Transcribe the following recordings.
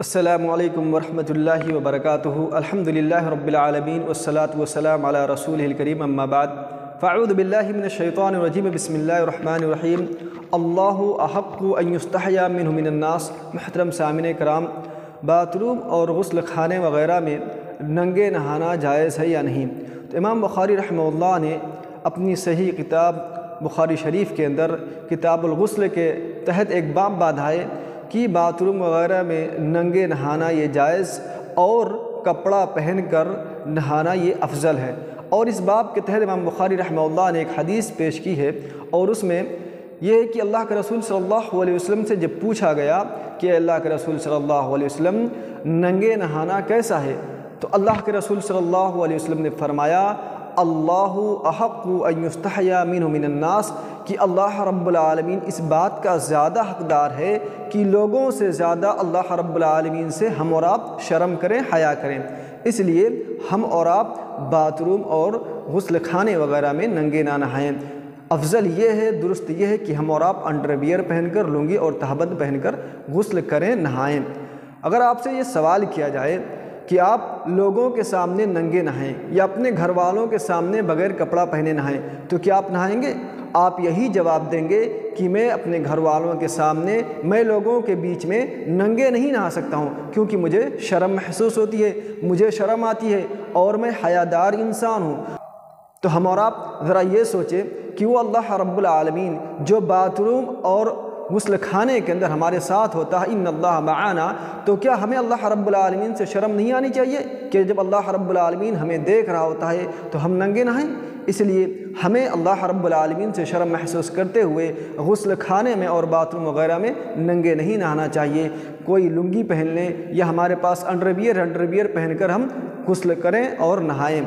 السلام علیکم ورحمۃ اللہ وبرکاتہ۔ الحمدللہ رب العالمین والصلاة والسلام علی رسولہ الکریم، اما بعد فاعوذ باللہ من الشیطان الرجیم، بسم اللہ الرحمن الرحیم۔ اللہ احق ان یستحییٰ منہ من الناس۔ محترم سامعین کرام، باتھ روم اور غسل خانے وغیرہ میں ننگے نہانا جائز ہے یا نہیں؟ تو امام بخاری رحمہ اللہ نے اپنی صحیح کتاب بخاری شریف کے اندر کتاب الغسل کے تحت ایک باب باندھا ہے کہ باتھ روم وغیرہ میں ننگے نہانا یہ جائز اور کپڑا پہن کر نہانا یہ افضل ہے۔ اور اس باب کے تحت امام بخاری رحمہ اللہ نے ایک حدیث پیش کی ہے، اور اس میں یہ ہے کہ اللہ کے رسول صلی اللہ علیہ وسلم سے جب پوچھا گیا کہ اللہ کے رسول صلی اللہ علیہ وسلم ننگے نہانا کیسا ہے، تو اللہ کے رسول صلی اللہ علیہ وسلم نے فرمایا اللہ احق ان یستحییٰ منہ من الناس، کہ اللہ رب العالمین اس بات کا زیادہ حقدار ہے کہ لوگوں سے زیادہ اللہ رب العالمین سے ہم اور آپ شرم کریں، حیا کریں۔ اس لیے ہم اور آپ باتھ روم اور غسل خانے وغیرہ میں ننگے نہ نہائیں۔ افضل یہ ہے، درست یہ ہے کہ ہم اور آپ انڈر ویئر پہن کر، لنگی اور تہبند پہن کر غسل کریں، نہائیں۔ اگر آپ سے یہ سوال کیا جائے کہ آپ لوگوں کے سامنے ننگے نہائیں یا اپنے گھر والوں کے سامنے بغیر کپڑا پہنے نہائیں، تو کیا آپ نہائیں گے؟ آپ یہی جواب دیں گے کہ میں اپنے گھر والوں کے سامنے، میں لوگوں کے بیچ میں ننگے نہیں نہا سکتا ہوں، کیونکہ مجھے شرم محسوس ہوتی ہے، مجھے شرم آتی ہے اور میں حیادار انسان ہوں۔ تو ہم اور آپ ذرا یہ سوچیں کہ وہ اللہ رب العالمین جو باتھ روم اور غسل خانے کے اندر ہمارے ساتھ ہوتا ہے، ان اللہ معانا، تو کیا ہمیں اللہ رب العالمین سے شرم نہیں آنی چاہیے کہ جب اللہ رب العالمین ہمیں دیکھ رہا ہوتا ہے تو ہم ننگے نہائیں؟ اس لیے ہمیں اللہ رب العالمین سے شرم محسوس کرتے ہوئے غسل خانے میں اور باتھ روم وغیرہ میں ننگے نہیں نہانا چاہیے۔ کوئی لنگی پہن لیں یا ہمارے پاس انڈر ویئر پہن کر ہم غسل کریں اور نہائیں۔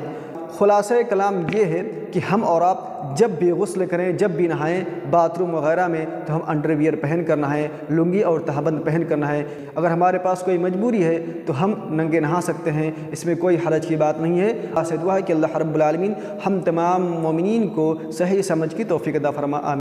خلاصہ کلام یہ ہے کہ ہم اور آپ جب بھی غسل کریں، جب بھی نہائیں باتھ روم وغیرہ میں، تو ہم انڈر ویئر پہن کر نہائیں، لنگی اور تہبند پہن کر نہائیں۔ اگر ہمارے پاس کوئی مجبوری ہے تو ہم ننگے نہا سکتے ہیں، اس میں کوئی حرج کی بات نہیں ہے۔ اللہ سے دعا ہے کہ اللہ رب العالمین ہم تمام مومنین کو صحیح سمجھ کی توفیق عطا فرما۔ آمین۔